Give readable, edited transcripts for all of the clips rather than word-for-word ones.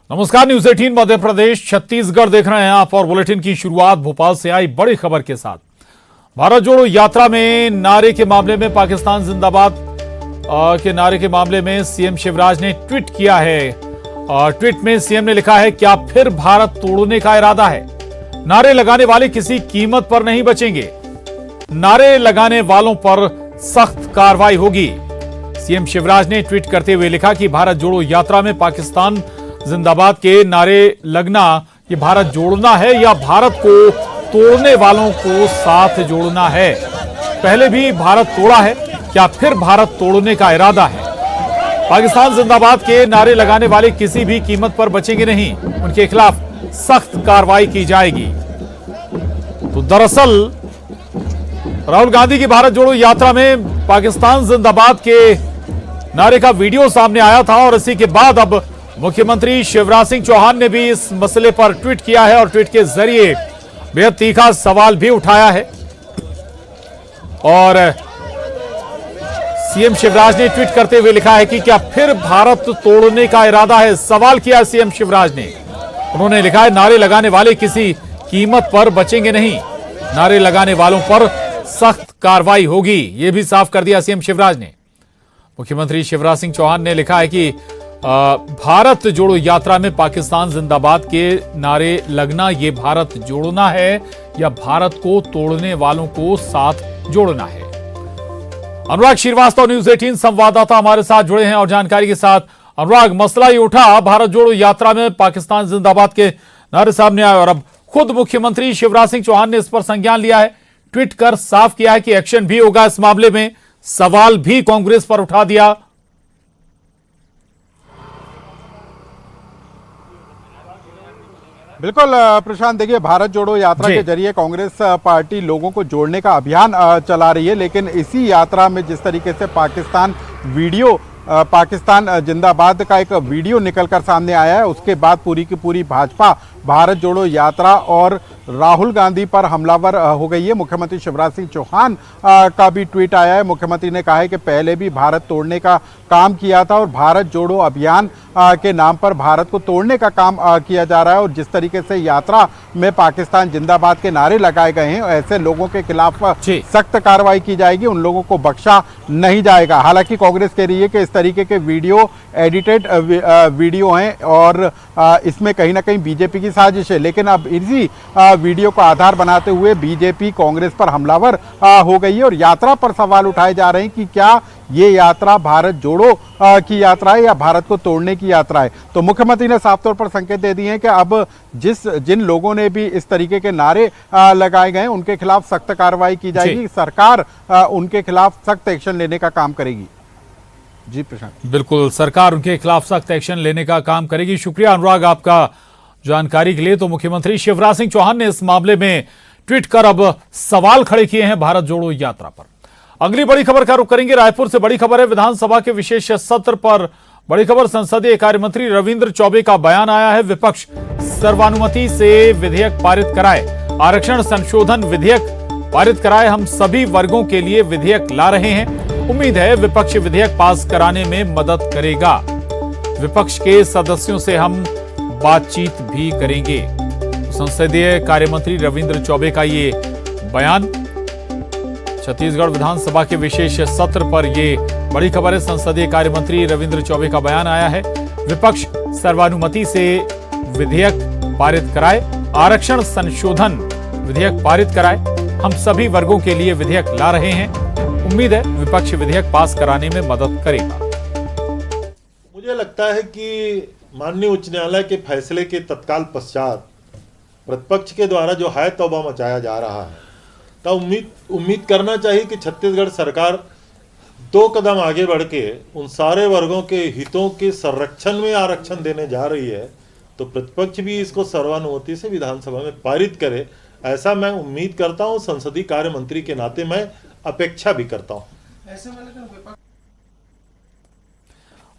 नमस्कार, न्यूज 18 मध्य प्रदेश छत्तीसगढ़ देख रहे हैं आप और बुलेटिन की शुरुआत भोपाल से आई बड़ी खबर के साथ। भारत जोड़ो यात्रा में नारे के मामले में पाकिस्तान जिंदाबाद के नारे के मामले में सीएम शिवराज ने ट्वीट किया है। ट्वीट में सीएम ने लिखा है, क्या फिर भारत तोड़ने का इरादा है? नारे लगाने वाले किसी कीमत पर नहीं बचेंगे। नारे लगाने वालों पर सख्त कार्रवाई होगी। सीएम शिवराज ने ट्वीट करते हुए लिखा कि भारत जोड़ो यात्रा में पाकिस्तान जिंदाबाद के नारे लगना ये भारत जोड़ना है या भारत को तोड़ने वालों को साथ जोड़ना है? पहले भी भारत तोड़ा है, क्या फिर भारत तोड़ने का इरादा है? पाकिस्तान जिंदाबाद के नारे लगाने वाले किसी भी कीमत पर बचेंगे नहीं, उनके खिलाफ सख्त कार्रवाई की जाएगी। तो दरअसल राहुल गांधी की भारत जोड़ो यात्रा में पाकिस्तान जिंदाबाद के नारे का वीडियो सामने आया था और इसी के बाद अब मुख्यमंत्री शिवराज सिंह चौहान ने भी इस मसले पर ट्वीट किया है और ट्वीट के जरिए बेहद तीखा सवाल भी उठाया है। और सीएम शिवराज ने ट्वीट करते हुए लिखा है कि क्या फिर भारत तोड़ने का इरादा है? सवाल किया सीएम शिवराज ने। उन्होंने लिखा है, नारे लगाने वाले किसी कीमत पर बचेंगे नहीं, नारे लगाने वालों पर सख्त कार्रवाई होगी। यह भी साफ कर दिया सीएम शिवराज ने। मुख्यमंत्री शिवराज सिंह चौहान ने लिखा है कि भारत जोड़ो यात्रा में पाकिस्तान जिंदाबाद के नारे लगना ये भारत जोड़ना है या भारत को तोड़ने वालों को साथ जोड़ना है। अनुराग श्रीवास्तव न्यूज 18 संवाददाता हमारे साथ जुड़े हैं और जानकारी के साथ। अनुराग, मसला ये उठा, भारत जोड़ो यात्रा में पाकिस्तान जिंदाबाद के नारे सामने आए और अब खुद मुख्यमंत्री शिवराज सिंह चौहान ने इस पर संज्ञान लिया है, ट्वीट कर साफ किया है कि एक्शन भी होगा इस मामले में। सवाल भी कांग्रेस पर उठा दिया। बिल्कुल प्रशांत, देखिए, भारत जोड़ो यात्रा के जरिए कांग्रेस पार्टी लोगों को जोड़ने का अभियान चला रही है, लेकिन इसी यात्रा में जिस तरीके से पाकिस्तान जिंदाबाद का एक वीडियो निकलकर सामने आया है, उसके बाद पूरी की पूरी भाजपा भारत जोड़ो यात्रा और राहुल गांधी पर हमलावर हो गई है। मुख्यमंत्री शिवराज सिंह चौहान का भी ट्वीट आया है। मुख्यमंत्री ने कहा है कि पहले भी भारत तोड़ने का काम किया था और भारत जोड़ो अभियान के नाम पर भारत को तोड़ने का काम किया जा रहा है। और जिस तरीके से यात्रा में पाकिस्तान जिंदाबाद के नारे लगाए गए हैं, ऐसे लोगों के खिलाफ सख्त कार्रवाई की जाएगी, उन लोगों को बख्शा नहीं जाएगा। हालांकि कांग्रेस कह रही है कि इस तरीके के वीडियो एडिटेड वीडियो हैं और इसमें कहीं ना कहीं बीजेपी की साजिश है, लेकिन अब इसी वीडियो को आधार बनाते हुए बीजेपी कांग्रेस पर हमलावर हो गई है और यात्रा पर सवाल उठाए जा रहे हैं कि क्या ये यात्रा भारत जोड़ो की यात्रा है या भारत को तोड़ने की यात्रा है। तो मुख्यमंत्री ने साफ तौर पर संकेत दे दिए हैं कि अब जिन लोगों ने भी इस तरीके के नारे लगाए गए हैं, उनके खिलाफ सख्त कार्रवाई की जाएगी। सरकार उनके खिलाफ सख्त एक्शन लेने का काम करेगी। जी प्रशांत। बिल्कुल, सरकार उनके खिलाफ सख्त एक्शन लेने का काम करेगी। शुक्रिया अनुराग आपका जानकारी के लिए। तो मुख्यमंत्री शिवराज सिंह चौहान ने इस मामले में ट्वीट कर अब सवाल खड़े किए हैं भारत जोड़ो यात्रा पर। अगली बड़ी खबर का रुख करेंगे। रायपुर से बड़ी खबर है, विधानसभा के विशेष सत्र पर बड़ी खबर। संसदीय कार्य मंत्री रविंद्र चौबे का बयान आया है, विपक्ष सर्वानुमति से विधेयक पारित कराए, आरक्षण संशोधन विधेयक पारित कराए, हम सभी वर्गों के लिए विधेयक ला रहे हैं, उम्मीद है विपक्ष विधेयक पास कराने में मदद करेगा, विपक्ष के सदस्यों से हम बातचीत भी करेंगे। संसदीय कार्य मंत्री रविंद्र चौबे का ये बयान छत्तीसगढ़ विधानसभा के विशेष सत्र पर यह बड़ी खबर है। संसदीय कार्य मंत्री रविंद्र चौबे का बयान आया है, विपक्ष सर्वानुमति से विधेयक पारित कराए, आरक्षण संशोधन विधेयक पारित कराए, हम सभी वर्गों के लिए विधेयक ला रहे हैं, उम्मीद है विपक्ष विधेयक पास कराने में मदद करेगा। मुझे लगता है कि माननीय उच्च न्यायालय के फैसले के तत्काल पश्चात प्रतिपक्ष के द्वारा जो है तौबा मचाया जा रहा है, तो उम्मीद करना चाहिए कि छत्तीसगढ़ सरकार 2 कदम आगे बढ़ के उन सारे वर्गों के हितों के संरक्षण में आरक्षण देने जा रही है, तो प्रतिपक्ष भी इसको सर्वानुमति से विधानसभा में पारित करे, ऐसा मैं उम्मीद करता हूं। संसदीय कार्य मंत्री के नाते मैं अपेक्षा भी करता हूं।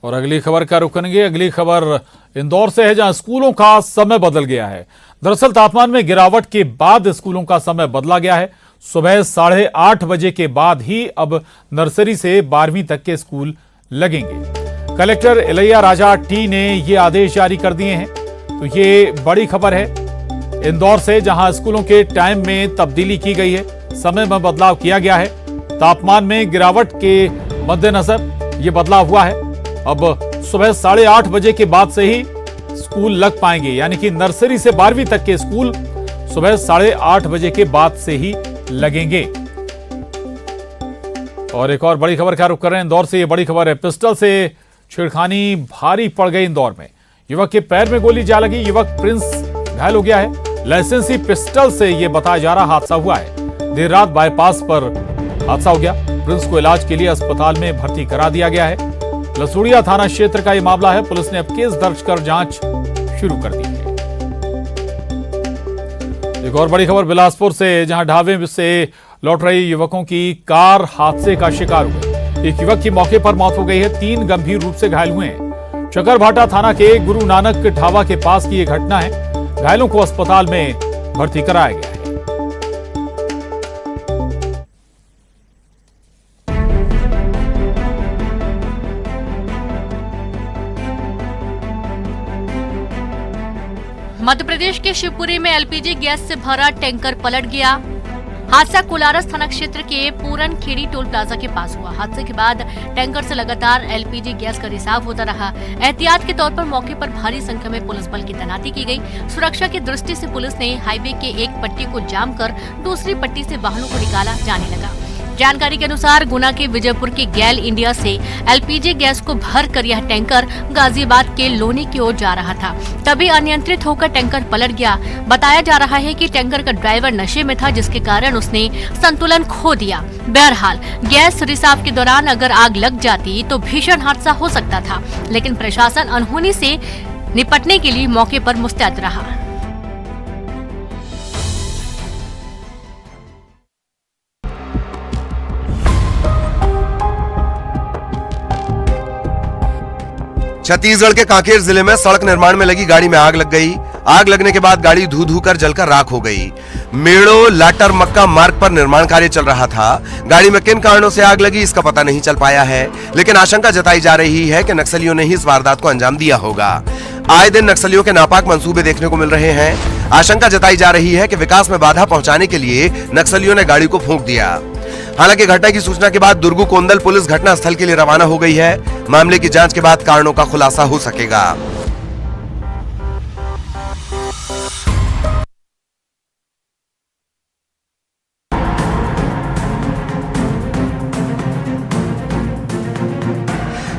और अगली खबर का रुख करेंगे। अगली खबर इंदौर से है, जहां स्कूलों का समय बदल गया है। दरअसल तापमान में गिरावट के बाद स्कूलों का समय बदला गया है। सुबह 8:30 बजे के बाद ही अब नर्सरी से 12वीं तक के स्कूल लगेंगे। कलेक्टर इलैया राजा टी ने ये आदेश जारी कर दिए हैं। तो ये बड़ी खबर है इंदौर से, जहां स्कूलों के टाइम में तब्दीली की गई है, समय में बदलाव किया गया है। तापमान में गिरावट के मद्देनजर ये बदलाव हुआ है। अब सुबह 8:30 बजे के बाद से ही स्कूल लग पाएंगे, यानी कि नर्सरी से 12वीं तक के स्कूल सुबह 8:30 बजे के बाद से ही लगेंगे। और एक और बड़ी खबर का रुख कर रहे हैं इंदौर से। ये बड़ी खबर है, पिस्टल से छेड़खानी भारी पड़ गई इंदौर में। युवक के पैर में गोली जा लगी, युवक प्रिंस घायल हो गया है। लाइसेंसी पिस्टल से यह बताया जा रहा हादसा हुआ है। देर रात बाईपास पर हादसा हो गया। प्रिंस को इलाज के लिए अस्पताल में भर्ती करा दिया गया है। लसूड़िया थाना क्षेत्र का यह मामला है। पुलिस ने अब केस दर्ज कर जांच शुरू कर दी है। एक और बड़ी खबर बिलासपुर से, जहां ढाबे से लौट रही युवकों की कार हादसे का शिकार हो गई। एक युवक की मौके पर मौत हो गई है, 3 गंभीर रूप से घायल हुए हैं। चकरभाटा थाना के गुरु नानक ढाबा के पास की यह घटना है। घायलों को अस्पताल में भर्ती कराया गया है। मध्य प्रदेश के शिवपुरी में एलपीजी गैस से भरा टैंकर पलट गया। हादसा कोलारस थाना क्षेत्र के पूरन खेड़ी टोल प्लाजा के पास हुआ। हादसे के बाद टैंकर से लगातार एलपीजी गैस का रिसाव होता रहा। एहतियात के तौर पर मौके पर भारी संख्या में पुलिस बल की तैनाती की गई। सुरक्षा की दृष्टि से पुलिस ने हाईवे के एक पट्टी को जाम कर दूसरी पट्टी से वाहनों को निकाला जाने लगा। जानकारी के अनुसार गुना के विजयपुर की गैल इंडिया से एलपीजी गैस को भर कर यह टैंकर गाजियाबाद के लोनी की ओर जा रहा था। तभी अनियंत्रित होकर टैंकर पलट गया। बताया जा रहा है कि टैंकर का ड्राइवर नशे में था, जिसके कारण उसने संतुलन खो दिया। बहरहाल गैस रिसाव के दौरान अगर आग लग जाती तो भीषण हादसा हो सकता था, लेकिन प्रशासन अनहोनी से निपटने के लिए मौके पर मुस्तैद रहा। छत्तीसगढ़ के कांकेर जिले में सड़क निर्माण में लगी गाड़ी में आग लग गई। आग लगने के बाद गाड़ी धू धू कर जलकर राख हो गई। मेड़ो लाटर मक्का मार्ग पर निर्माण कार्य चल रहा था। गाड़ी में किन कारणों से आग लगी इसका पता नहीं चल पाया है, लेकिन आशंका जताई जा रही है कि नक्सलियों ने ही इस वारदात को अंजाम दिया होगा। आए दिन नक्सलियों के नापाक मंसूबे देखने को मिल रहे हैं। आशंका जताई जा रही है कि विकास में बाधा पहुंचाने के लिए नक्सलियों ने गाड़ी को फूंक दिया। हालांकि घटना की सूचना के बाद दुर्गू कोंदल पुलिस घटनास्थल के लिए रवाना हो गई है। मामले की जांच के बाद कारणों का खुलासा हो सकेगा।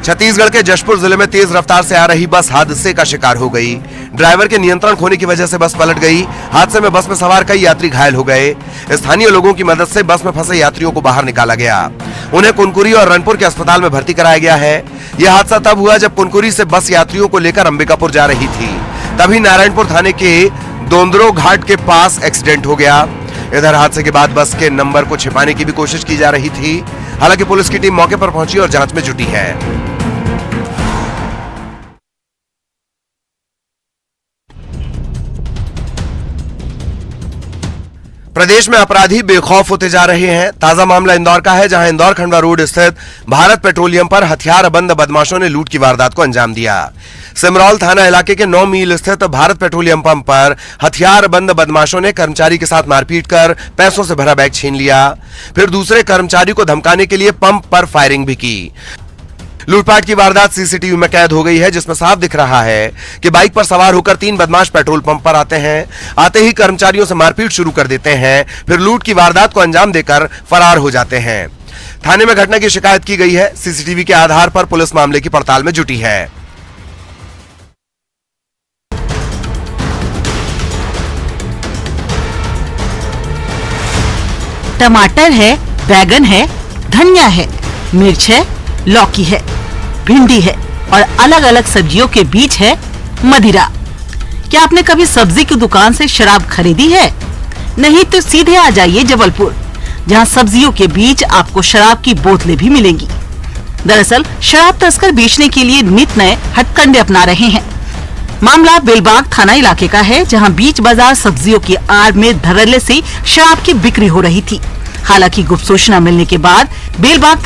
छत्तीसगढ़ के जशपुर जिले में तेज रफ्तार से आ रही बस हादसे का शिकार हो गई। ड्राइवर के नियंत्रण खोने की वजह से बस पलट गई। हादसे में बस में सवार कई यात्री घायल हो गए। स्थानीय लोगों की मदद से बस में फंसे यात्रियों को बाहर निकाला गया। उन्हें कुनकुरी और रनपुर के अस्पताल में भर्ती कराया गया है। यह हादसा तब हुआ जब कुनकुरी से बस यात्रियों को लेकर अंबिकापुर जा रही थी। तभी नारायणपुर थाने के दोंदरो घाट के पास एक्सीडेंट हो गया। इधर हादसे के बाद बस के नंबर को छिपाने की भी कोशिश की जा रही थी। हालांकि पुलिस की टीम मौके पर पहुंची और जांच में जुटी है। प्रदेश में अपराधी बेखौफ होते जा रहे हैं। ताजा मामला इंदौर का है, जहां इंदौर खंडवा रोड स्थित भारत पेट्रोलियम पर हथियारबंद बदमाशों ने लूट की वारदात को अंजाम दिया। सिमरौल थाना इलाके के 9 मील स्थित भारत पेट्रोलियम पंप पर हथियारबंद बदमाशों ने कर्मचारी के साथ मारपीट कर पैसों से भरा बैग छीन लिया। फिर दूसरे कर्मचारी को धमकाने के लिए पंप पर फायरिंग भी की। लूटपाट की वारदात सीसीटीवी में कैद हो गई है, जिसमें साफ दिख रहा है कि बाइक पर सवार होकर 3 बदमाश पेट्रोल पंप पर आते हैं। आते ही कर्मचारियों से मारपीट शुरू कर देते हैं, फिर लूट की वारदात को अंजाम देकर फरार हो जाते हैं। थाने में घटना की शिकायत की गई है। सीसीटीवी के आधार पर पुलिस मामले की पड़ताल में जुटी है। टमाटर है, बैगन है, धनिया है, मिर्च है, लौकी है, भिंडी है और अलग अलग सब्जियों के बीच है मदिरा। क्या आपने कभी सब्जी की दुकान से शराब खरीदी है? नहीं तो सीधे आ जाइए जबलपुर, जहां सब्जियों के बीच आपको शराब की बोतलें भी मिलेंगी। दरअसल शराब तस्कर बेचने के लिए नित नए हथकंडे अपना रहे हैं। मामला बेलबाग थाना इलाके का है, जहां बीच बाजार सब्जियों की आड़ में धड़ल्ले से शराब की बिक्री हो रही थी। हालांकि गुप्त सूचना मिलने के बाद बेलबाग